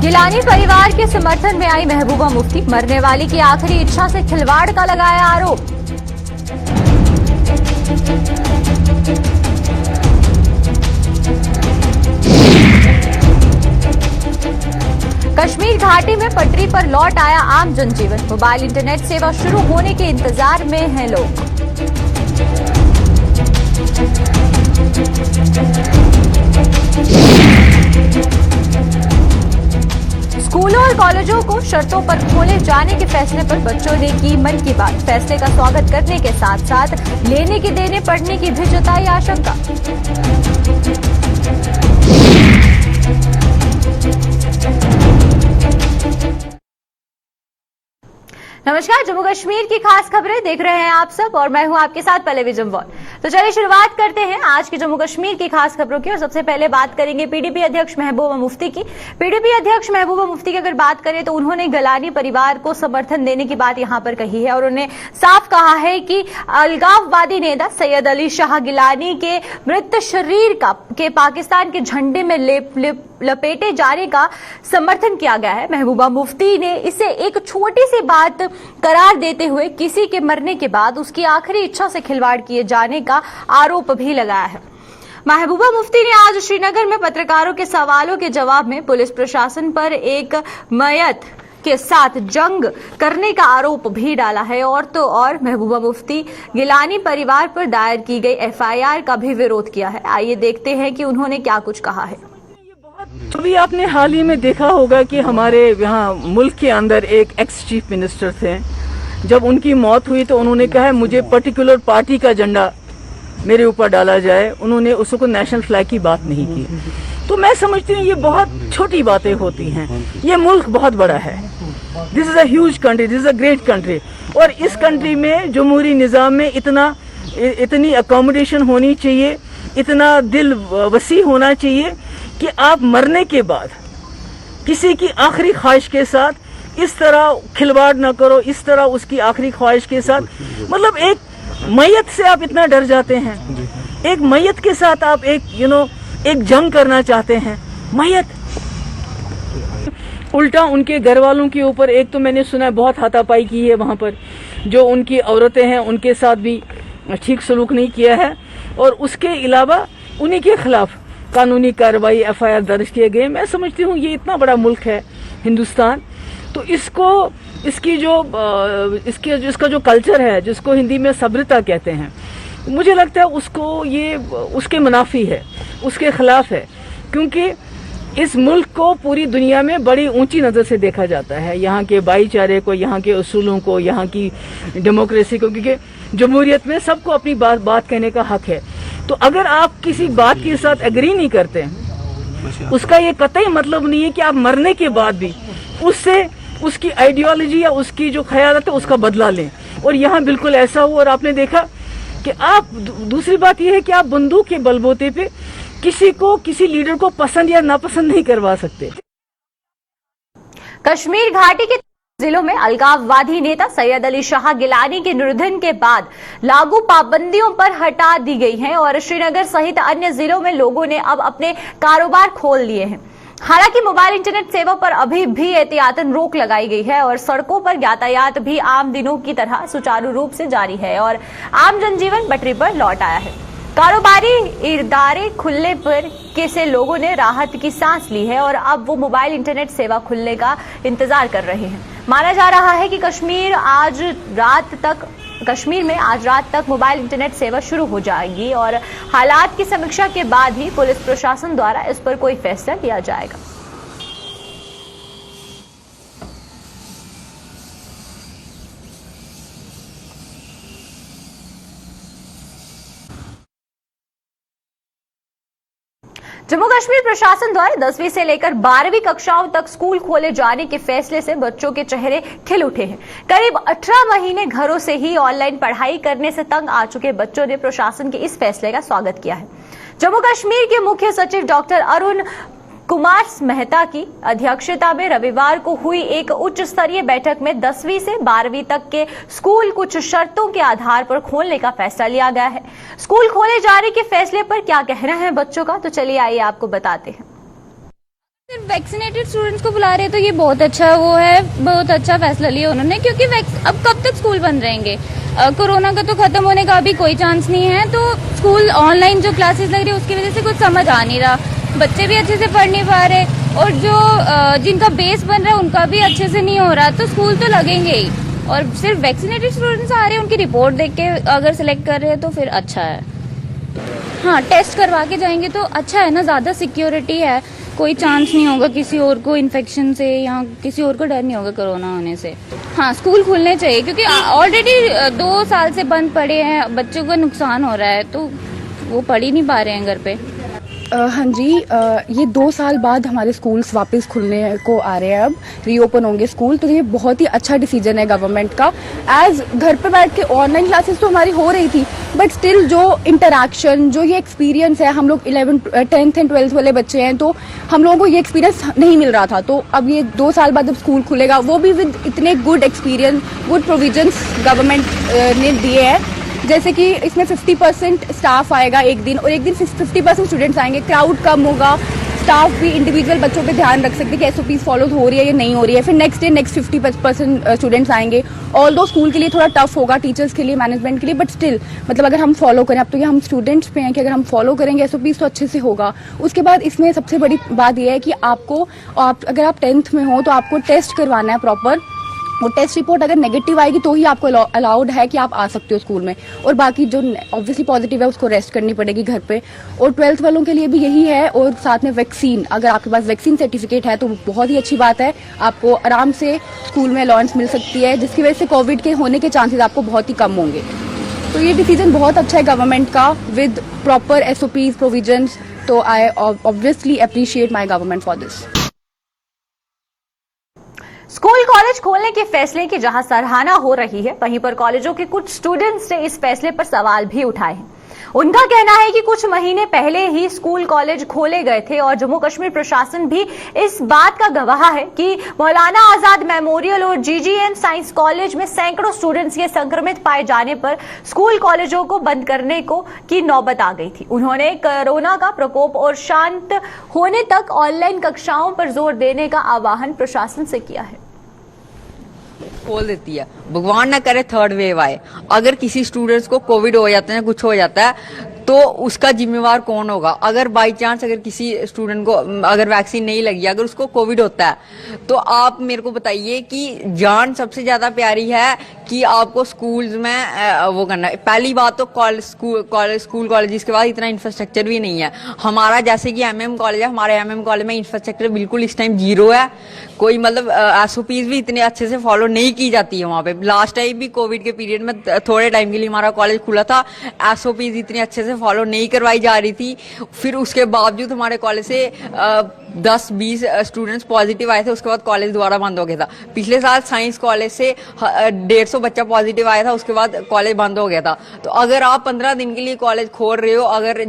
गिलानी परिवार के समर्थन में आई महबूबा मुफ्ती, मरने वाली की आखिरी इच्छा से खिलवाड़ का लगाया आरोप। कश्मीर घाटी में पटरी पर लौट आया आम जनजीवन, मोबाइल इंटरनेट सेवा शुरू होने के इंतजार में हैं लोग। स्कूलों और कॉलेजों को शर्तों पर खोले जाने के फैसले पर बच्चों ने की मन की बात। फैसले का स्वागत करने के साथ साथ लेने के देने पड़ने की भी जताई आशंका। नमस्कार, जम्मू कश्मीर की खास खबरें देख रहे हैं आप सब और मैं हूं आपके साथ पल्लवी जम्वाल। तो चलिए शुरुआत करते हैं आज की जम्मू कश्मीर की खास खबरों की और सबसे पहले बात करेंगे पीडीपी अध्यक्ष महबूबा मुफ्ती की। पीडीपी अध्यक्ष महबूबा मुफ्ती की अगर बात करें तो उन्होंने गिलानी परिवार को समर्थन देने की बात यहां पर कही है और उन्होंने साफ कहा है कि अलगाववादी नेता सैयद अली शाह गिलानी के मृत शरीर के पाकिस्तान के झंडे में लपेटे जाने का समर्थन किया गया है। महबूबा मुफ्ती ने इसे एक छोटी सी बात करार देते हुए किसी के मरने के बाद उसकी आखिरी इच्छा से खिलवाड़ किए जाने का आरोप भी लगाया है। महबूबा मुफ्ती ने आज श्रीनगर में पत्रकारों के सवालों के जवाब में पुलिस प्रशासन पर एक मयत के साथ जंग करने का आरोप भी डाला है और तो और महबूबा मुफ्ती गिलानी परिवार पर दायर की गई एफआईआर का भी विरोध किया है। आइए देखते हैं कि उन्होंने क्या कुछ कहा है। अभी आपने हाल ही में देखा होगा कि हमारे यहाँ मुल्क के अंदर एक एक्स चीफ मिनिस्टर थे, जब उनकी मौत हुई तो उन्होंने कहा है मुझे पर्टिकुलर पार्टी का झंडा मेरे ऊपर डाला जाए। उन्होंने उसको नेशनल फ्लैग की बात नहीं की। तो मैं समझती हूँ ये बहुत छोटी बातें होती हैं। ये मुल्क बहुत बड़ा है, this is a huge country, this is a great country और इस कंट्री में जमहूरी निज़ाम में इतनी अकोमोडेशन होनी चाहिए, इतना दिल वसी होना चाहिए कि आप मरने के बाद किसी की आखिरी ख्वाहिश के साथ इस तरह खिलवाड़ ना करो, इस तरह उसकी आखिरी ख्वाहिश के साथ, मतलब एक मैयत से आप इतना डर जाते हैं, एक मैयत के साथ आप एक जंग करना चाहते हैं। मैयत उल्टा उनके घर वालों के ऊपर, एक तो मैंने सुना बहुत हाथापाई की है वहां पर, जो उनकी औरतें हैं उनके साथ भी ठीक सलूक नहीं किया है और उसके अलावा उन्हीं के खिलाफ कानूनी कार्रवाई एफआईआर दर्ज किए गए। मैं समझती हूँ ये इतना बड़ा मुल्क है हिंदुस्तान, तो इसका जो कल्चर है, जिसको हिंदी में सभ्यता कहते हैं, मुझे लगता है उसके मुनाफी है, उसके खिलाफ है, क्योंकि इस मुल्क को पूरी दुनिया में बड़ी ऊंची नज़र से देखा जाता है, यहाँ के भाईचारे को, यहाँ के उसूलों को, यहाँ की डेमोक्रेसी को, क्योंकि जमहूरियत में सबको अपनी बात कहने का हक है। तो अगर आप किसी बात के साथ एग्री नहीं करते, उसका ये कतई मतलब नहीं है कि आप मरने के बाद भी उसकी आइडियोलॉजी या उसकी जो ख्यालत है उसका बदला लें। और यहाँ बिल्कुल ऐसा हुआ और आपने देखा कि दूसरी बात यह है कि आप बंदूक के बलबूते पे किसी लीडर को पसंद या नापसंद नहीं करवा सकते। कश्मीर घाटी के जिलों में अलगाववादी नेता सैयद अली शाह गिलानी के निधन के बाद लागू पाबंदियों पर हटा दी गई हैं और श्रीनगर सहित अन्य जिलों में लोगों ने अब अपने कारोबार खोल लिए हैं। हालांकि मोबाइल इंटरनेट सेवा पर अभी भी एहतियातन रोक लगाई गई है और सड़कों पर यातायात भी आम दिनों की तरह सुचारू रूप से जारी है और आम जनजीवन पटरी पर लौट आया है। कारोबारी इदारे खुलने पर से लोगों ने राहत की सांस ली है और अब वो मोबाइल इंटरनेट सेवा खुलने का इंतजार कर रहे हैं। माना जा रहा है कि कश्मीर में आज रात तक मोबाइल इंटरनेट सेवा शुरू हो जाएगी और हालात की समीक्षा के बाद ही पुलिस प्रशासन द्वारा इस पर कोई फैसला लिया जाएगा। जम्मू कश्मीर प्रशासन द्वारा 10वीं से लेकर 12वीं कक्षाओं तक स्कूल खोले जाने के फैसले से बच्चों के चेहरे खिल उठे हैं। करीब 18 महीने घरों से ही ऑनलाइन पढ़ाई करने से तंग आ चुके बच्चों ने प्रशासन के इस फैसले का स्वागत किया है। जम्मू कश्मीर के मुख्य सचिव डॉक्टर अरुण कुमार मेहता की अध्यक्षता में रविवार को हुई एक उच्च स्तरीय बैठक में 10वीं से 12वीं तक के स्कूल कुछ शर्तों के आधार पर खोलने का फैसला लिया गया है। स्कूल खोले जाने के फैसले पर क्या कहना है बच्चों का, तो चलिए आइए आपको बताते हैं। सिर्फ वैक्सीनेटेड स्टूडेंट्स को बुला रहे हैं तो ये बहुत अच्छा वो है, बहुत अच्छा फैसला लिया उन्होंने, क्योंकि अब कब तक स्कूल बंद रहेंगे? कोरोना का तो खत्म होने का अभी कोई चांस नहीं है, तो स्कूल ऑनलाइन जो क्लासेस लग रही है उसकी वजह से कुछ समझ आ नहीं रहा, बच्चे भी अच्छे से पढ़ नहीं पा रहे, और जो जिनका बेस बन रहा है उनका भी अच्छे से नहीं हो रहा, तो स्कूल तो लगेंगे ही। और सिर्फ वैक्सीनेटेड स्टूडेंट्स आ रहे हैं, उनकी रिपोर्ट देख के अगर सिलेक्ट कर रहे हैं तो फिर अच्छा है। हाँ, टेस्ट करवा के जाएंगे तो अच्छा है ना, ज्यादा सिक्योरिटी है, कोई चांस नहीं होगा किसी और को इन्फेक्शन से, या किसी और को डर नहीं होगा कोरोना होने से। हाँ, स्कूल खुलने चाहिए, क्योंकि ऑलरेडी 2 साल से बंद पड़े हैं, बच्चों को नुकसान हो रहा है, तो वो पढ़ ही नहीं पा रहे हैं घर पे। हाँ जी, ये 2 साल बाद हमारे स्कूल्स वापस खुलने को आ रहे हैं, अब रीओपन होंगे स्कूल, तो ये बहुत ही अच्छा डिसीजन है गवर्नमेंट का। एज घर पे बैठ के ऑनलाइन क्लासेस तो हमारी हो रही थी, बट स्टिल जो इंटरेक्शन, जो ये एक्सपीरियंस है, हम लोग 11th 10th एंड 12th वाले बच्चे हैं, तो हम लोगों को ये एक्सपीरियंस नहीं मिल रहा था, तो अब ये 2 साल बाद जब स्कूल खुलेगा, वो भी विद इतने good experience, good provisions government ने दिए हैं, जैसे कि इसमें 50% स्टाफ आएगा एक दिन, और एक दिन 50% स्टूडेंट्स आएंगे, क्राउड कम होगा, स्टाफ भी इंडिविजुअल बच्चों पे ध्यान रख सकते हैं कि एसओपीज फॉलो हो रही है या नहीं हो रही है। फिर नेक्स्ट डे नेक्स्ट 50% स्टूडेंट्स आएंगे। ऑल्दो स्कूल के लिए थोड़ा टफ होगा, टीचर्स के लिए, मैनेजमेंट के लिए, बट स्टिल मतलब अगर हम फॉलो करें, अब तो ये हम स्टूडेंट्स पे हैं कि अगर हम फॉलो करेंगे एसओपीज तो अच्छे से होगा। उसके बाद इसमें सबसे बड़ी बात यह है कि अगर आप 10th में हो तो आपको टेस्ट करवाना है प्रॉपर, और टेस्ट रिपोर्ट अगर नेगेटिव आएगी तो ही आपको अलाउड है कि आप आ सकते हो स्कूल में, और बाकी जो ऑब्वियसली पॉजिटिव है उसको रेस्ट करनी पड़ेगी घर पे। और 12th वालों के लिए भी यही है, और साथ में वैक्सीन, अगर आपके पास वैक्सीन सर्टिफिकेट है तो बहुत ही अच्छी बात है, आपको आराम से स्कूल में अलाउंस मिल सकती है, जिसकी वजह से कोविड के होने के चांसेस आपको बहुत ही कम होंगे। तो ये डिसीजन बहुत अच्छा है गवर्नमेंट का, विद प्रॉपर एसओपीज प्रोविजंस, तो I obviously appreciate my government for this. School college खोलने के फैसले की जहां सराहना हो रही है, वहीं पर कॉलेजों के कुछ स्टूडेंट्स ने इस फैसले पर सवाल भी उठाए हैं। उनका कहना है कि कुछ महीने पहले ही स्कूल कॉलेज खोले गए थे, और जम्मू कश्मीर प्रशासन भी इस बात का गवाह है कि मौलाना आजाद मेमोरियल और जीजीएम साइंस कॉलेज में सैकड़ों स्टूडेंट्स के संक्रमित पाए जाने पर स्कूल कॉलेजों को बंद करने की नौबत आ गई थी। उन्होंने कोरोना का प्रकोप और शांत होने तक ऑनलाइन कक्षाओं पर जोर देने का आह्वान प्रशासन से किया है। खोल देती है, भगवान ना करे 3rd वेव आए, अगर किसी स्टूडेंट्स को कोविड हो जाता है, कुछ हो जाता है, तो उसका जिम्मेवार कौन होगा? अगर बाई चांस अगर किसी स्टूडेंट को अगर वैक्सीन नहीं लगी, अगर उसको कोविड होता है, तो आप मेरे को बताइए कि जान सबसे ज्यादा प्यारी है कि आपको स्कूल्स में वो करना है। पहली बात तो स्कूल कॉलेज के बाद इतना इंफ्रास्ट्रक्चर भी नहीं है हमारा, जैसे कि एमएम कॉलेज है, हमारे एमएम कॉलेज में इंफ्रास्ट्रक्चर बिल्कुल इस टाइम 0 है, कोई मतलब एसओपीज भी इतने अच्छे से फॉलो नहीं की जाती है वहां पे। लास्ट टाइम भी कोविड के पीरियड में थोड़े टाइम के लिए हमारा कॉलेज खुला था, एसओपीज इतने अच्छे से फॉलो नहीं करवाई जा रही थी, फिर उसके बावजूद हमारे कॉलेज से 10-20 स्टूडेंट्स पॉजिटिव आए थे, उसके बाद कॉलेज दोबारा बंद हो गया था। पिछले साल साइंस कॉलेज से 150 बच्चा पॉजिटिव आया था, उसके बाद कॉलेज बंद हो गया था। तो अगर आप 15 दिन के लिए कॉलेज खोल रहे हो, अगर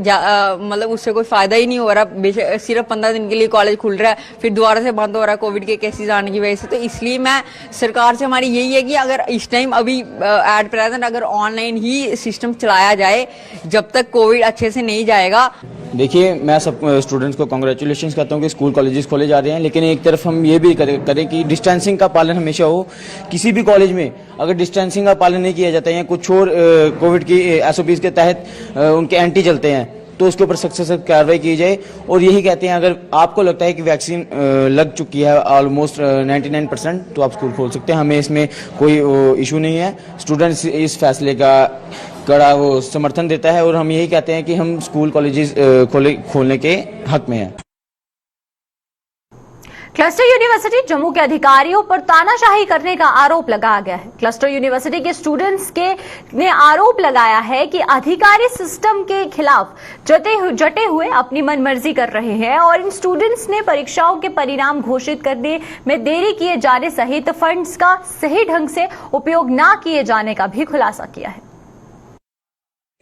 मतलब उससे कोई फायदा ही नहीं हो रहा, सिर्फ 15 दिन के लिए कॉलेज खुल रहा है, फिर दोबारा से बंद हो रहा है कोविड के केसेस आने की वजह से। तो इसलिए मैं सरकार से हमारी यही है कि अगर इस टाइम अभी एट प्रेजेंट अगर ऑनलाइन ही सिस्टम चलाया जाए, जब तक कोविड अच्छे से नहीं जाएगा। देखिए, मैं सब स्टूडेंट्स को कांग्रेचुलेशंस करता हूँ कि स्कूल कॉलेजेस खोले जा रहे हैं, लेकिन एक तरफ हम ये भी करें कि डिस्टेंसिंग का पालन हमेशा हो। किसी भी कॉलेज में अगर डिस्टेंसिंग का पालन नहीं किया जाता है या कुछ और कोविड की एसओपीज के तहत उनके एंटी चलते हैं, तो उसके ऊपर सख्त से कार्रवाई की जाए। और यही कहते हैं, अगर आपको लगता है कि वैक्सीन लग चुकी है ऑलमोस्ट 99%, तो आप स्कूल खोल सकते हैं, हमें इसमें कोई इशू नहीं है। स्टूडेंट्स इस फैसले का कड़ा वो समर्थन देता है, और हम यही कहते हैं कि हम स्कूल कॉलेजेस खोलने के हक में हैं। क्लस्टर यूनिवर्सिटी जम्मू के अधिकारियों पर तानाशाही करने का आरोप लगाया गया है। क्लस्टर यूनिवर्सिटी के स्टूडेंट्स ने आरोप लगाया है कि अधिकारी सिस्टम के खिलाफ जटे हुए अपनी मनमर्जी कर रहे हैं, और इन स्टूडेंट्स ने परीक्षाओं के परिणाम घोषित करने में देरी किए जाने सहित फंड्स का सही ढंग से उपयोग न किए जाने का भी खुलासा किया है।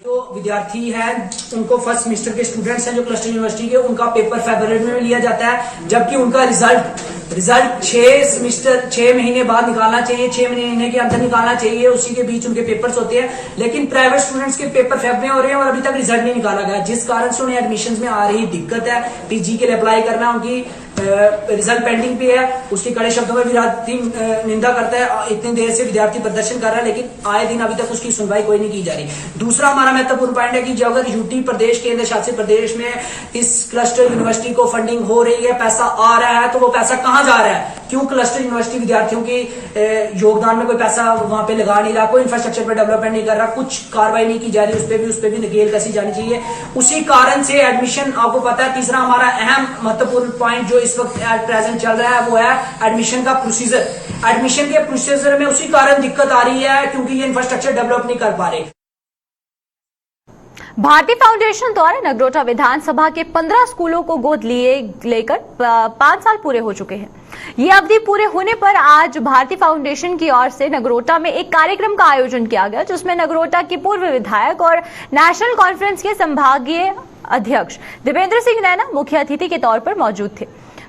जो विद्यार्थी हैं उनको फर्स्ट सेमेस्टर के स्टूडेंट्स हैं जो क्लस्टर यूनिवर्सिटी के, उनका पेपर फरवरी में लिया जाता है, जबकि उनका रिजल्ट 6 महीने बाद निकालना चाहिए, 6 महीने के अंदर निकालना चाहिए, उसी के बीच उनके पेपर्स होते हैं। लेकिन प्राइवेट स्टूडेंट्स के पेपर फेब में हो रहे हैं और अभी तक रिजल्ट नहीं निकाला गया, जिस कारण से उन्हें एडमिशन में आ रही दिक्कत है। पीजी के लिए अप्लाई करना, उनकी रिजल्ट पेंडिंग पे है, उसकी कड़े शब्दों में विद्यार्थी निंदा करता है। इतनी देर से विद्यार्थी प्रदर्शन कर रहा है, लेकिन आए दिन अभी तक उसकी सुनवाई कोई नहीं की जा रही। दूसरा हमारा महत्वपूर्ण पॉइंट है कि जो अगर यूटी प्रदेश केंद्र शासित प्रदेश में इस क्लस्टर यूनिवर्सिटी को फंडिंग हो रही है, पैसा आ रहा है, तो वो पैसा कहाँ जा रहा है? क्यों क्लस्टर यूनिवर्सिटी विद्यार्थियों के योगदान में कोई पैसा वहां पे लगा नहीं रहा, कोई इंफ्रास्ट्रक्चर पे डेवलपमेंट नहीं कर रहा, कुछ कार्रवाई नहीं की जा रही, उस पर भी नकेल कसी जानी चाहिए। उसी कारण से एडमिशन, आपको पता है, तीसरा हमारा अहम महत्वपूर्ण पॉइंट जो इस वक्त एट प्रेजेंट चल रहा है वो है एडमिशन का प्रोसीजर। एडमिशन के प्रोसीजर में उसी कारण दिक्कत आ रही है क्योंकि ये इंफ्रास्ट्रक्चर डेवलप नहीं कर पा रहे। भारती फाउंडेशन द्वारा नगरोटा विधानसभा के 15 स्कूलों को गोद लेकर 5 साल पूरे हो चुके हैं। ये अवधि पूरे होने पर आज भारती फाउंडेशन की ओर से नगरोटा में एक कार्यक्रम का आयोजन किया गया, जिसमें नगरोटा के पूर्व विधायक और नेशनल कॉन्फ्रेंस के संभागीय अध्यक्ष देवेंद्र सिंह रैना मुख्य अतिथि के तौर पर मौजूद थे।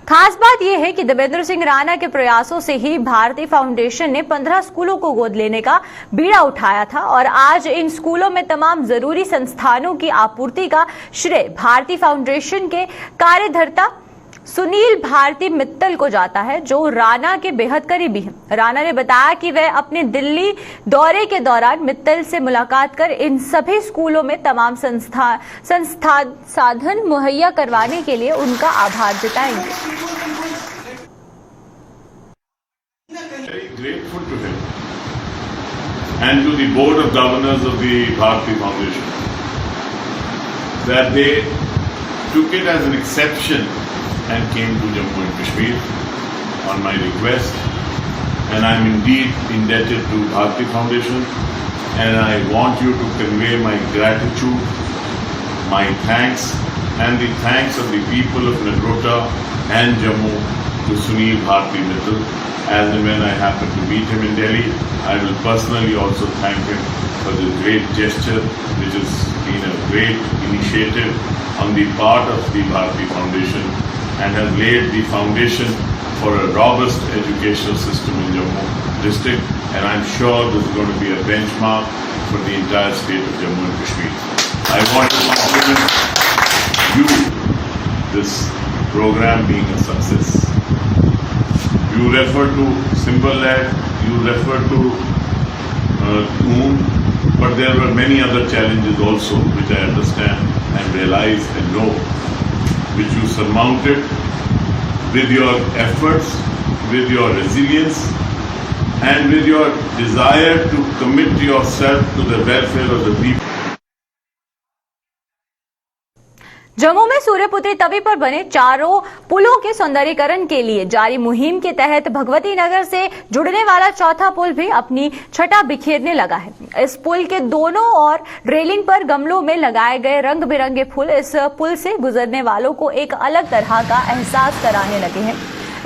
खास बात यह है कि देवेंद्र सिंह राणा के प्रयासों से ही भारती फाउंडेशन ने 15 स्कूलों को गोद लेने का बीड़ा उठाया था और आज इन स्कूलों में तमाम जरूरी संस्थानों की आपूर्ति का श्रेय भारती फाउंडेशन के कार्यधर्ता सुनील भारती मित्तल को जाता है, जो राणा के बेहद करीबी हैं। राणा ने बताया कि वह अपने दिल्ली दौरे के दौरान मित्तल से मुलाकात कर इन सभी स्कूलों में तमाम साधन मुहैया करवाने के लिए उनका आभार जताएंगे। Very grateful to him and to the board of governors of the Bharati Foundation that they took it as an exception and came to Jammu and Kashmir on my request, and I am indeed indebted to Bharati Foundation, and I want you to convey my gratitude, my thanks, and the thanks of the people of Nagrota and Jammu to Sunil Bharti Mittal. As and when I happen to meet him in Delhi, I will personally also thank him for this great gesture, which has been a great initiative on the part of the Bharati Foundation and has laid the foundation for a robust educational system in Jammu district, and I'm sure this is going to be a benchmark for the entire state of Jammu and Kashmir. I want to compliment you, this program being a success. You refer to Simbalad, you refer to Toon, but there were many other challenges also, which I understand and realize and know, which you surmounted with your efforts, with your resilience, and with your desire to commit yourself to the welfare of the people. Jammu में सूर्यपुत्री तवी पर बने चारों पुलों के सौंदर्यीकरण के लिए जारी मुहिम के तहत भगवती नगर से जुड़ने वाला चौथा पुल भी अपनी छटा बिखेरने लगा है। इस पुल के दोनों ओर रेलिंग पर गमलों में लगाए गए रंग बिरंगे फूल इस पुल से गुजरने वालों को एक अलग तरह का एहसास कराने लगे हैं।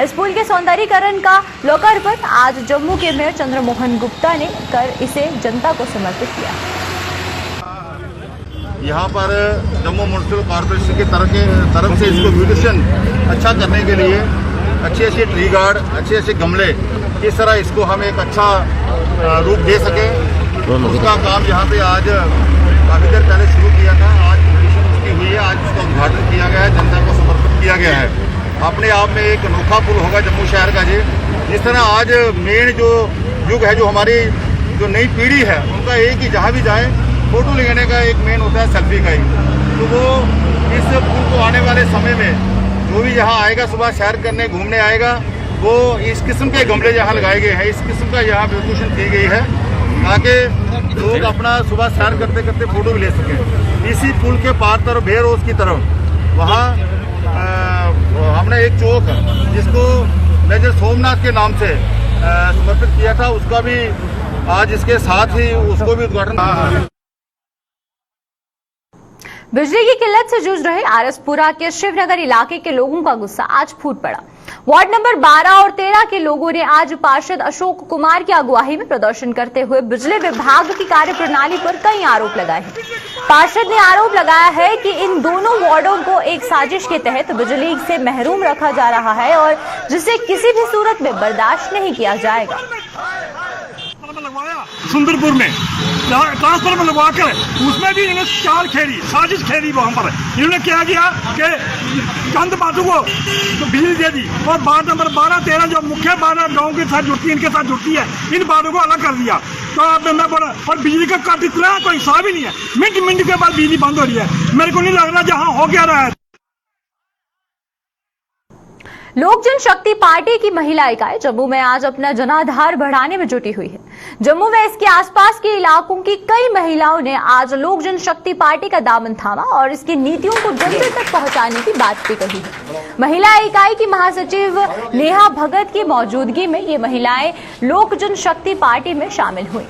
इस पुल के सौंदर्यीकरण का लोकार्पण आज जम्मू के मेयर चंद्रमोहन गुप्ता ने कर इसे जनता को समर्पित किया। यहाँ पर जम्मू म्यूनिसिपल कॉर्पोरेशन की तरफ से इसको ब्यूटिशियन अच्छा करने के लिए अच्छे अच्छे ट्री गार्ड, अच्छे अच्छे गमले, किस तरह इसको हम एक अच्छा रूप दे सके, उसका काम यहाँ पे आज काफ़ी देर पहले शुरू किया था। आज ब्यूटिशियन उसकी हुई है, आज उसका उद्घाटन किया गया है, जनता को समर्पित किया गया है। अपने आप में एक अनोखा पुल होगा जम्मू शहर का जी। जिस तरह आज मेन जो युग है, जो हमारी जो नई पीढ़ी है, उनका एक ही जहाँ भी जाए फोटो लेने का एक मेन होता है सेल्फी का ही। तो वो इस पुल को आने वाले समय में जो भी यहाँ आएगा, सुबह सैर करने घूमने आएगा, वो इस किस्म के गमले यहाँ लगाए गए हैं, इस किस्म का यहाँ ब्यूटिशियन की गई है, ताकि लोग अपना सुबह सैर करते करते फोटो भी ले सकें। इसी पुल के पार तरफ बेर रोज की तरफ वहाँ हमने एक चौक जिसको मेजर सोमनाथ के नाम से समर्पित किया था, उसका भी आज इसके साथ ही उसको भी उद्घाटन। बिजली की किल्लत से जूझ रहे आरएसपुरा के शिवनगर इलाके के लोगों का गुस्सा आज फूट पड़ा। वार्ड नंबर 12 और 13 के लोगों ने आज पार्षद अशोक कुमार की अगुवाई में प्रदर्शन करते हुए बिजली विभाग की कार्यप्रणाली पर कई आरोप लगाए हैं। पार्षद ने आरोप लगाया है कि इन दोनों वार्डों को एक साजिश के तहत बिजली से महरूम रखा जा रहा है और जिसे किसी भी सूरत में बर्दाश्त नहीं किया जाएगा। सुंदरपुर में ट्रांसफार्मर लगवा कर उसमें भी इन्होंने चाल खेली, साजिश खेली। वहां पर इन्होंने क्या किया कि चंद बातों को तो बिजली दे दी और बात नंबर 12-13 जो मुख्य 12 गाँव के साथ जुड़ती है, इनके साथ जुड़ती है, इन बातों को अलग कर दिया। तो अब मैं बोला, और बिजली का कट इतना कोई हिसाब ही नहीं है, मिनट के बाद बिजली बंद हो रही है। मेरे को नहीं लग रहा जहाँ हो क्या रहा है। लोक जनशक्ति पार्टी की महिला इकाई जम्मू में आज अपना जनाधार बढ़ाने में जुटी हुई है। जम्मू में इसके आसपास के इलाकों की कई महिलाओं ने आज लोक जनशक्ति पार्टी का दामन थामा और इसकी नीतियों को जन जन तक पहुंचाने की बात भी कही है। महिला इकाई की महासचिव नेहा भगत की मौजूदगी में ये महिलाएं लोक जनशक्ति पार्टी में शामिल हुई।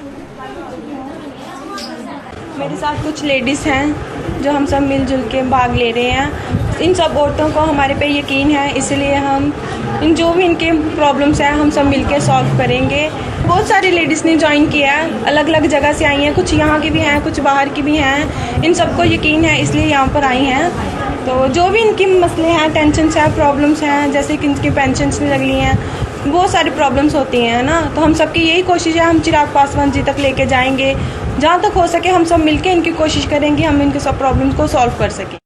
मेरे साथ कुछ लेडीज हैं जो हम सब मिलजुल के भाग ले रहे हैं। इन सब औरतों को हमारे पे यकीन है, इसलिए हम इन जो भी इनके प्रॉब्लम्स हैं हम सब मिलके सॉल्व करेंगे। बहुत सारी लेडीज़ ने ज्वाइन किया है, अलग अलग जगह से आई हैं, कुछ यहाँ की भी हैं, कुछ बाहर की भी हैं। इन सबको यकीन है इसलिए यहाँ पर आई हैं। तो जो भी इनके मसले हैं, टेंशन हैं, प्रॉब्लम्स हैं, जैसे कि इनकी पेंशन्स नहीं लग रही हैं, बहुत सारी प्रॉब्लम्स होती हैं ना, तो हम सबकी यही कोशिश है, हम चिराग पासवान जी तक लेके जाएंगे। जहाँ तक हो सके हम सब मिलके इनकी कोशिश करेंगे, हम इनके सब प्रॉब्लम्स को सॉल्व कर सकें।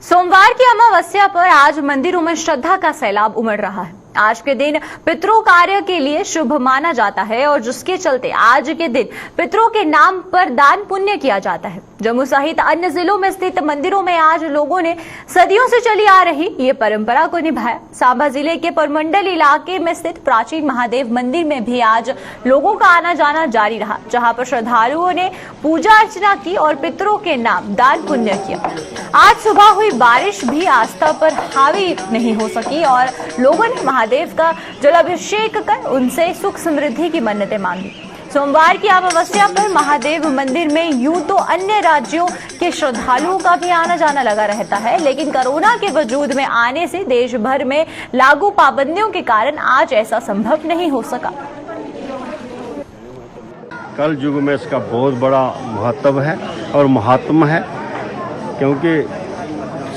सोमवार की अमावस्या पर आज मंदिरों में श्रद्धा का सैलाब उमड़ रहा है। आज के दिन पितरों कार्य के लिए शुभ माना जाता है और जिसके चलते आज के दिन पितरों के नाम पर दान पुण्य किया जाता है। जम्मू सहित अन्य जिलों में स्थित मंदिरों में आज लोगों ने सदियों से चली आ रही ये परंपरा को निभाया। सांबा जिले के परमंडल इलाके में स्थित प्राचीन महादेव मंदिर में भी आज लोगों का आना जाना जारी रहा, जहां पर श्रद्धालुओं ने पूजा अर्चना की और पितरों के नाम दान पुण्य किया। आज सुबह हुई बारिश भी आस्था पर हावी नहीं हो सकी और लोगों ने महादेव का जलाभिषेक कर उनसे सुख समृद्धि की मन्नतें मांगी। सोमवार की अमावस्या पर महादेव मंदिर में यूं तो अन्य राज्यों के श्रद्धालुओं का भी आना जाना लगा रहता है, लेकिन कोरोना के वजूद में आने से देश भर में लागू पाबंदियों के कारण आज ऐसा संभव नहीं हो सका। कल युग में इसका बहुत बड़ा महत्व है और महात्मा है, क्योंकि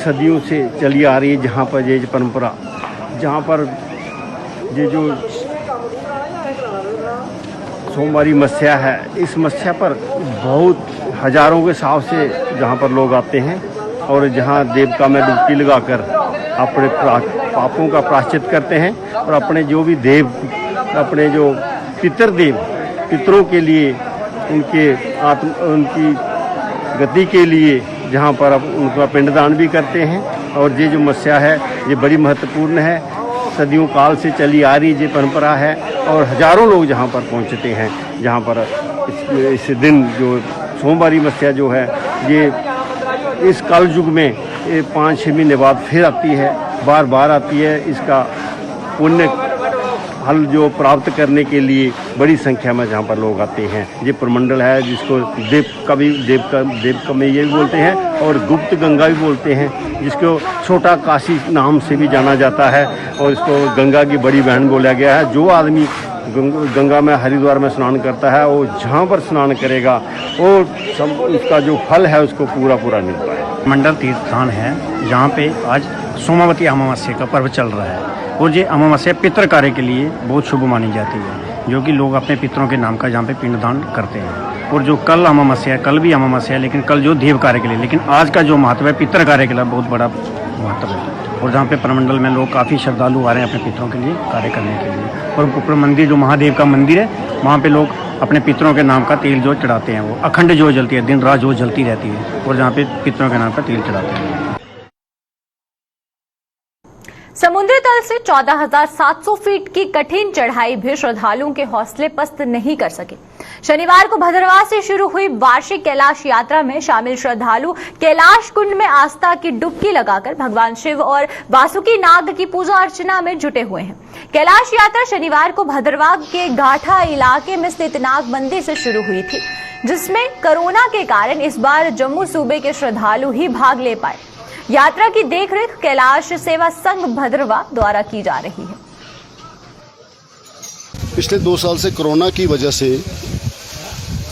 सदियों से चली आ रही है जहाँ पर ये परंपरा, जहाँ पर ये जो सोमवारी मस्या है, इस मस्या पर बहुत हजारों के हिसाब से जहाँ पर लोग आते हैं और जहाँ देवता में डुबकी लगाकर अपने पापों का प्रायश्चित करते हैं और अपने जो भी देव, अपने जो पितरों के लिए, उनकी गति के लिए जहाँ पर अब उनका पिंडदान भी करते हैं। और ये जो मस्या है ये बड़ी महत्वपूर्ण है, सदियों काल से चली आ रही ये परंपरा है और हजारों लोग जहाँ पर पहुँचते हैं, जहाँ पर इस दिन जो सोमवारी मस्या जो है ये इस कल युग में 5-6 महीने बाद फिर आती है, बार बार आती है। इसका पुण्य फल जो प्राप्त करने के लिए बड़ी संख्या में जहाँ पर लोग आते हैं। ये प्रमंडल है जिसको देव का में ये भी बोलते हैं और गुप्त गंगा भी बोलते हैं, जिसको छोटा काशी नाम से भी जाना जाता है और इसको गंगा की बड़ी बहन बोला गया है। जो आदमी गंगा में हरिद्वार में स्नान करता है वो जहाँ पर स्नान करेगा वो सब उसका जो फल है उसको पूरा मिलता है। मंडल तीर्थ स्थान है जहाँ पे आज सोमावती अमावस्या का पर्व चल रहा है और ये अमावस्या पितृ कार्य के लिए बहुत शुभ मानी जाती है, जो कि लोग अपने पितरों के नाम का जहाँ पे पिंडदान करते हैं। और जो कल अमावस्या, कल भी अमावस्या है, लेकिन कल जो देव कार्य के लिए, लेकिन आज का जो महत्व है पितृ कार्य के लिए बहुत बड़ा महत्व है। और जहाँ पे प्रमंडल में लोग काफ़ी श्रद्धालु आ रहे हैं अपने पितरों के लिए कार्य करने के लिए। और ऊपर मंदिर जो महादेव का मंदिर है वहाँ पे लोग अपने पितरों के नाम का तेल जो चढ़ाते हैं, वो अखंड जो जलती है, दिन रात जो जलती रहती है और जहाँ पे पितरों के नाम का तेल चढ़ाते हैं। समुद्री तल से 14,700 फीट की कठिन चढ़ाई भी श्रद्धालुओं के हौसले पस्त नहीं कर सके। शनिवार को भद्रवाह से शुरू हुई वार्षिक कैलाश यात्रा में शामिल श्रद्धालु कैलाश कुंड में आस्था की डुबकी लगाकर भगवान शिव और वासुकी नाग की पूजा अर्चना में जुटे हुए हैं। कैलाश यात्रा शनिवार को भद्रवाह के गाठा इलाके में स्थित नाग मंदिर से शुरू हुई थी, जिसमें कोरोना के कारण इस बार जम्मू सूबे के श्रद्धालु ही भाग ले पाए। यात्रा की देखरेख कैलाश सेवा संघ भद्रवाह द्वारा की जा रही है। पिछले 2 साल से कोरोना की वजह से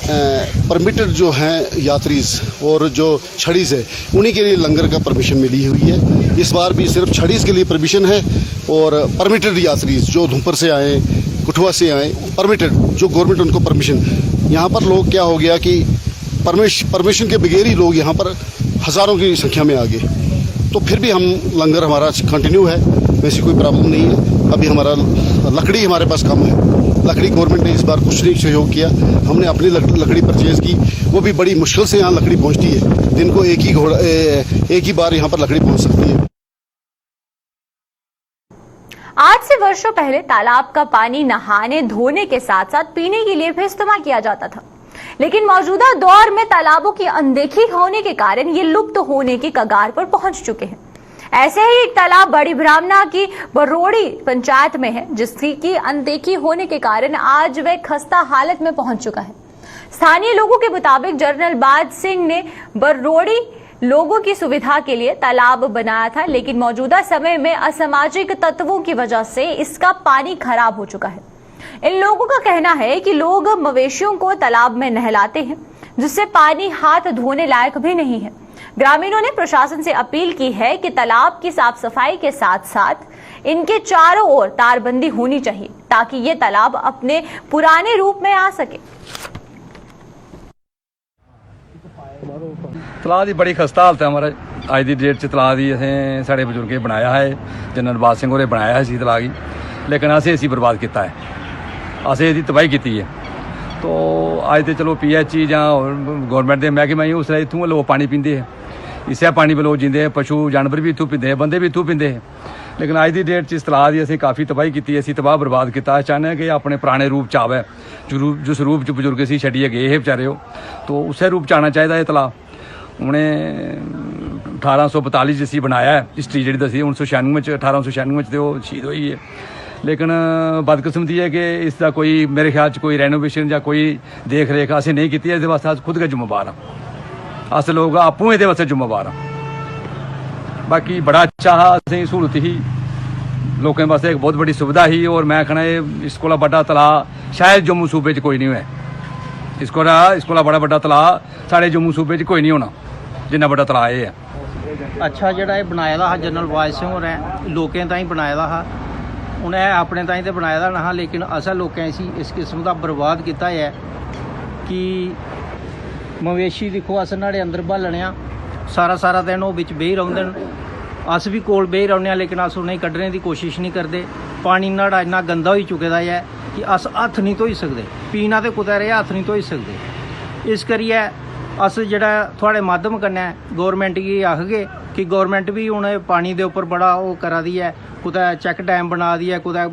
परमिटेड जो हैं यात्रीज और जो छड़ीज है उन्हीं के लिए लंगर का परमिशन मिली हुई है। इस बार भी सिर्फ छड़ीज के लिए परमिशन है और परमिटेड यात्रीज जो धूमपुर से आए, कठुआ से आए, परमिटेड जो गवर्नमेंट उनको परमिशन। यहाँ पर लोग क्या हो गया कि परमिशन के बगैर ही लोग यहाँ पर हज़ारों की संख्या में आ गए। तो फिर भी हम लंगर हमारा कंटिन्यू है, वैसी कोई प्रॉब्लम नहीं है। अभी हमारा लकड़ी हमारे पास कम है, लकड़ी गवर्नमेंट ने इस बार कुछ नहीं सहयोग किया। हमने अपनी लकड़ी परचेज की, वो भी बड़ी मुश्किल से यहाँ लकड़ी पहुँचती है। दिन को एक ही बार यहाँ पर लकड़ी पहुँच सकती है। आज से वर्षों पहले तालाब का पानी नहाने धोने के साथ साथ पीने के लिए भी इस्तेमाल किया जाता था, लेकिन मौजूदा दौर में तालाबों की अनदेखी होने के कारण ये लुप्त होने की कगार पर पहुंच चुके हैं। ऐसे ही एक तालाब बड़ी ब्राह्मणा की बरोड़ी पंचायत में है, जिसकी की अनदेखी होने के कारण आज वह खस्ता हालत में पहुंच चुका है। स्थानीय लोगों के मुताबिक जनरल बाज सिंह ने बरोड़ी लोगों की सुविधा के लिए तालाब बनाया था, लेकिन मौजूदा समय में असामाजिक तत्वों की वजह से इसका पानी खराब हो चुका है। इन लोगों का कहना है कि लोग मवेशियों को तालाब में नहलाते हैं, जिससे पानी हाथ धोने लायक भी नहीं है। ग्रामीणों ने प्रशासन से अपील की है कि तालाब की साफ सफाई के साथ साथ इनके चारों ओर तारबंदी होनी चाहिए, ताकि ये तालाब अपने पुराने रूप में आ सके। तलाब की बड़ी खस्ता हालत है हमारा अज की डेट च। तलाब की असें साढ़े बजुर्गें बनाया है, जनरल बाज सिंह होरें बनाया है तलाब की, लेकिन असें इसी बर्बाद किया है, असें इसकी तबाही की है। तो अज तो चलो PHE जां गौरमेंट के मैहकमे उसलै इत्थों लोग पानी पींदे है, इस्सै पानी पर लोग जींदे हैं, पशु जानवर भी इत्थों पींदे हैं, बंदे भी इत्थों पींदे हैं। लेकिन अज की डेट च इस तलाब की असें काफ़ी तबाही की, असीं तबाह बर्बाद किया। चाहते हैं कि अपने पुराने रूप च आवे, जिस रूप च बजुर्ग असीं छड्डिए गए हे बेचारे, तो उस्सै रूप च आना चाहिए ये तलाब। उन्हें 1842 असीं बनाया है, हिस्ट्री जी दसी 1996 1896 तो शहीद होई है। लेकिन बदकिस्मती है कि इसका कोई मेरे ख्याल च कोई रेनोवेशन या कोई देख रेख असें नहीं की, इस वास्ते अस खुद गै जिम्मेवार हाँ, अस लोग आपूं ये वास्ते जिम्मेवार हाँ। बाकी बड़ा अच्छा हा, असें सहूलत ही लोगों वास्ते एक बहुत बड़ी सुविधा ही। और मैं आखना इस कोला बड़ा तलाऽ शायद जम्मू सूबे च कोई नहीं है, इस कोला बड़ा बड़ा तलाऽ साढ़े जम्मू सूबे च कोई नहीं होना जिन्ना बड़ा तलाऽ ये है। अच्छा जेह्ड़ा एह् बनाए दा हा जनरल बाज सिंह होरें लोकें ताईं बनाए दा हा, उ'नें अपने ताईं ते बनाए दा नेहा, लेकिन असें लोकें इसी इस किस्म दा बर्बाद कीता है कि मवेशी दिक्खो अस न्हाड़े अंदर ब्हालने आं, सारा दिन ओह् बिच बेही रौंह्दे न, अस भी कोल बेही रौह्ने आं, लेकिन अस उ'नेंगी कड्ढने दी कोशिश नहीं करदे। पानी न्हाड़ा इन्ना गंदा होई चुके दा है कि अस हत्थ नहीं धोई सकदे, पीना ते कुतै रेहा हत्थ नहीं धोई सकदे। इस करियै अस जेह्ड़ा थुआढ़े माध्यम कन्नै गौरमेंट गी आखगे कि गौरमेंट भी हून पानी दे उप्पर बड़ा ओह् करा दी है, कुतै चैक डैम बना दी है, कुतै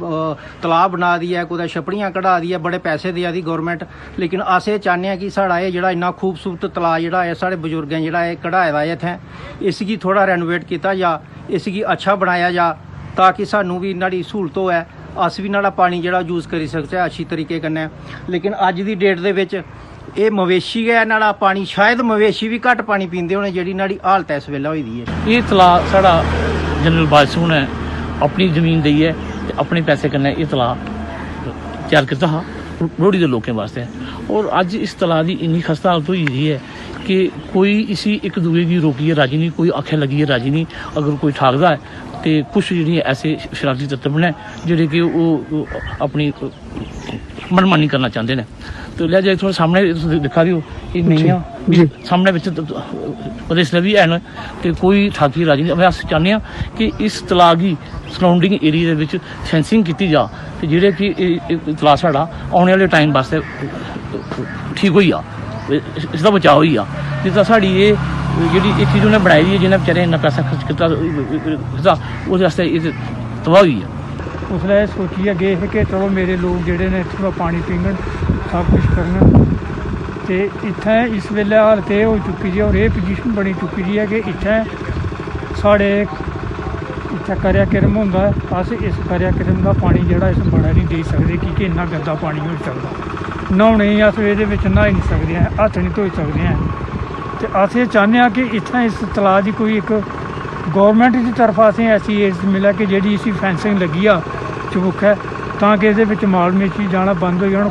तलाब बना दी है, कुतै छपड़ियां कढा दी है, बड़े पैसे देआ दी गौरमेंट। लेकिन अस एह् चाह्न्ने आं कि साढ़ा एह् जेह्ड़ा इन्ना खूबसूरत तलाऽ जेह्ड़ा है साढ़े बजुर्गें जेह्ड़ा एह् कढाए दा इत्थें, इसगी थोड़ा रेनोवेट कीता जा, इसगी अच्छा बनाया जा, ताकि सानू भी न्हाड़ी स्हूलत होऐ, अस भी न्हाड़ा पानी जेह्ड़ा यूज़ करी सकचै अच्छी तरीके कन्नै। लेकिन अज्ज दी डेट दे बिच एह् मवेशी गै न्हाड़ा पानी, शायद मवेशी भी घट्ट पानी पींदे होने, जेह्ड़ी न्हाड़ी हालत इस वेल्ले होई दी है। एह् तलाऽ साढ़ा जनरल बाज सिंह ने अपनी जमीन देइयै ते अपने पैसे कन्नै एह् तलाऽ त्यार कीता हा रोड़ी दे लोकें वास्ते। और अज्ज इस तलाऽ दी इन्नी खस्ता हालत होई दी है कि कोई इसी एक दूए गी रोकियै राजी नहीं, कोई आखे लगियै राजी नहीं। अगर कोई ठाकदा है तो कुछ जेह्ड़ियां ऐसे शरारती तत्व ने जेह्ड़े कि ओह् अपनी मनमानी करना चाहते हैं। तो लिहाजा थोड़ा सामने दिखा रही हो ये मेहियां सामने बिच रिश्ते भी हैन, तो कोई ठाकी राजी नहीं। अस चाहते हैं कि इस तलाऽ गी सराउंडिंग एरिया दे फेंसिंग की जा, तो जेह्ड़े कि तलाऽ साढ़ा आने वाले टाइम वास्ते ठीक होई जा, इसका बचाव होई जा। जिस तरह साढ़ी ये जेह्ड़ी एह् चीज़ उ'नें बनाई दी है, जिन्हें बेचारे इन्ना पैसा खर्च कीता ओह्दे आस्तै एह् तबाह होई है। उसलै सोचियै गे हे कि चलो मेरे लोग जेह्ड़े ने थोड़ा पानी पीङन, सब कुछ करन, ते इत्थें इस वेल्ले हालत एह् हो चुकी दी है और एह् पोजीशन बनी चुकी दी है कि इत्थें साढ़े इत्थें कार्यक्रम होंदा है, अस इस कार्यक्रम का पानी जेह्ड़ा इस बड़ा नहीं देई सकदे कि इन्ना गंदा पानी होई सकदा। न्हौने गी अस एह्दे बिच न्हाई नहीं सकदे हैं, हत्थ नहीं धोई सकदे हैं। ते अस एह् चाह्न्ने आं कि इत्थें इस तलाऽ दी कोई इक गौरमेंट की तरफा असें ऐसी एज मिले कि जेह्ड़ी इसी फेंसिंग लगी आ चबुक्खै, तां कि इहदे विच माल मवेशी जाना बंद हो जान।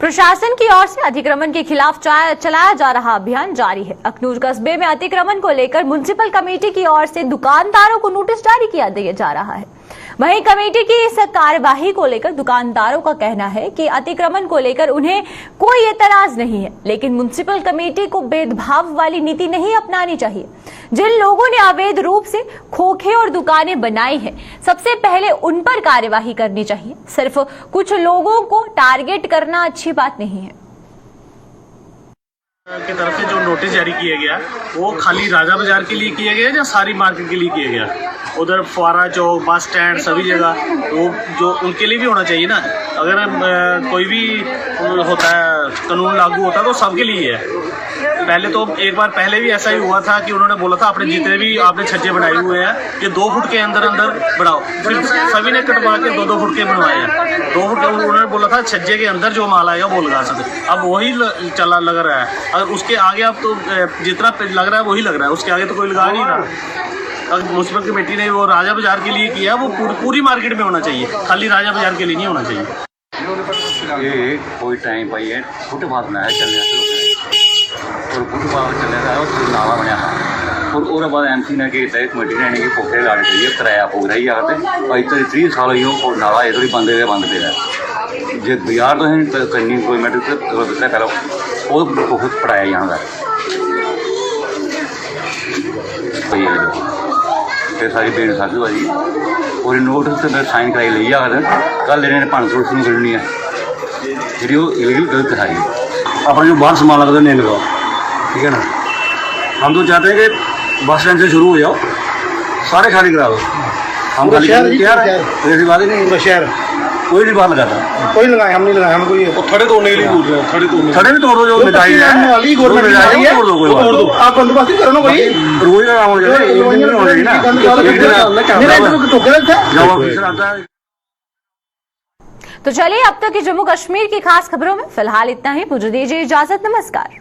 प्रशासन की ओर से अतिक्रमण के खिलाफ चलाया जा रहा अभियान जारी है। अखनूर कस्बे में अतिक्रमण को लेकर म्युनिसिपल कमेटी की ओर से दुकानदारों को नोटिस जारी किया जा रहा है। वहीं कमेटी की इस कार्यवाही को लेकर दुकानदारों का कहना है कि अतिक्रमण को लेकर उन्हें कोई एतराज नहीं है, लेकिन म्युनिसिपल कमेटी को भेदभाव वाली नीति नहीं अपनानी चाहिए। जिन लोगों ने अवैध रूप से खोखे और दुकानें बनाई हैं, सबसे पहले उन पर कार्यवाही करनी चाहिए। सिर्फ कुछ लोगों को टारगेट करना अच्छी बात नहीं है। की तरफ से जो नोटिस जारी किया गया वो खाली राजा बाजार के लिए किया गया या सारी मार्केट के लिए किया गया? उधर फुआरा चौक, बस स्टैंड, सभी जगह वो जो उनके लिए भी होना चाहिए ना। अगर कोई भी होता है कानून लागू होता है तो सबके लिए है। पहले तो एक बार पहले भी ऐसा ही हुआ था कि उन्होंने बोला था अपने जितने भी आपने छज्जे बनाए हुए हैं कि 2 फुट के अंदर अंदर बनाओ, फिर सभी ने कटवा के 2-2 फुट के बनवाए हैं। 2 फुट के उन्होंने बोला था छज्जे के अंदर जो माल आएगा वो लगा सकते। अब वही चला लग रहा है। अगर उसके आगे अब तो जितना लग रहा है वही लग रहा है, उसके आगे तो कोई लगा नहीं रहा। अगर म्युनिसिपल कमेटी ने वो राजा बाजार के लिए किया वो पूरी मार्केट में होना चाहिए, खाली राजा बाजार के लिए नहीं होना चाहिए। ये कोई टाइम पाई है फुटपाथ बनाया चलने और फुटपाथ चलेगा और नाला बनया और बाद MC ने कमेटी ने इन्हें पोखे लाने चाहिए किराया पोख रही है अज तक 30 साल ही नाला इधर ही बंद पे है। जो बाजार तो करनी कोई मैटर पहले वो बहुत पढ़ाया जाता है। फिर सारी बेन साखी भाजी और नोटिस से मैं साइन कराई ली अगर कल इन्हें भन-तोड़ शुरू करनी है जी इलीगल गलत है। अपना जो बाहर सामान लगता नहीं लगाओ, ठीक है ना। हम तो चाहते हैं कि बस स्टैंड से शुरू हो जाओ, सारे खाली करा दो। हम खाली तैयार है, ऐसी बात ही नहीं। शहर कोई नहीं बाहर लगाता, कोई लगाए हम नहीं लगाए। हम कोई थड़े तोड़ने के लिए बोल रहे हैं, थड़े भी तोड़ दो। जो मिठाई है तोड़ दो, आप बंदोबस्ती करो ना कोई रोज का काम हो जाए ना। तो चलिए अब तक की जम्मू कश्मीर की खास खबरों में फिलहाल इतना ही। मुझे दीजिए इजाजत, नमस्कार।